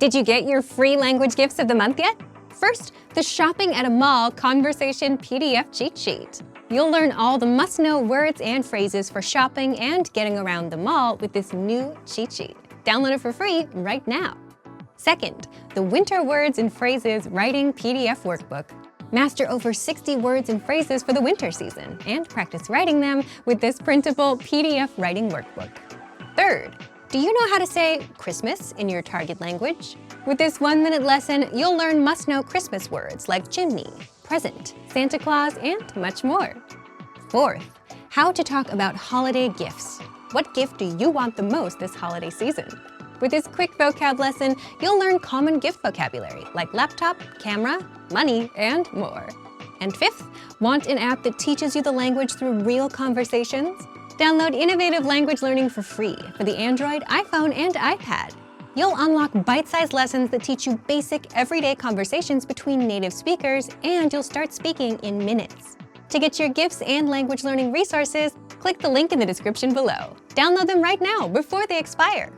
Did you get your free language gifts of the month yet? First, the Shopping at a Mall Conversation PDF cheat sheet. You'll learn all the must-know words and phrases for shopping and getting around the mall with this new cheat sheet. Download it for free right now. Second, the Winter Words and Phrases Writing PDF Workbook. Master over 60 words and phrases for the winter season and practice writing them with this printable PDF writing workbook. Third, do you know how to say Christmas in your target language? With this 1-minute lesson, you'll learn must-know Christmas words like chimney, present, Santa Claus, and much more. Fourth, how to talk about holiday gifts. What gift do you want the most this holiday season? With this quick vocab lesson, you'll learn common gift vocabulary like laptop, camera, money, and more. And fifth, want an app that teaches you the language through real conversations? Download innovative language learning for free for the Android, iPhone, and iPad. You'll unlock bite-sized lessons that teach you basic everyday conversations between native speakers, and you'll start speaking in minutes. To get your gifts and language learning resources, click the link in the description below. Download them right now before they expire.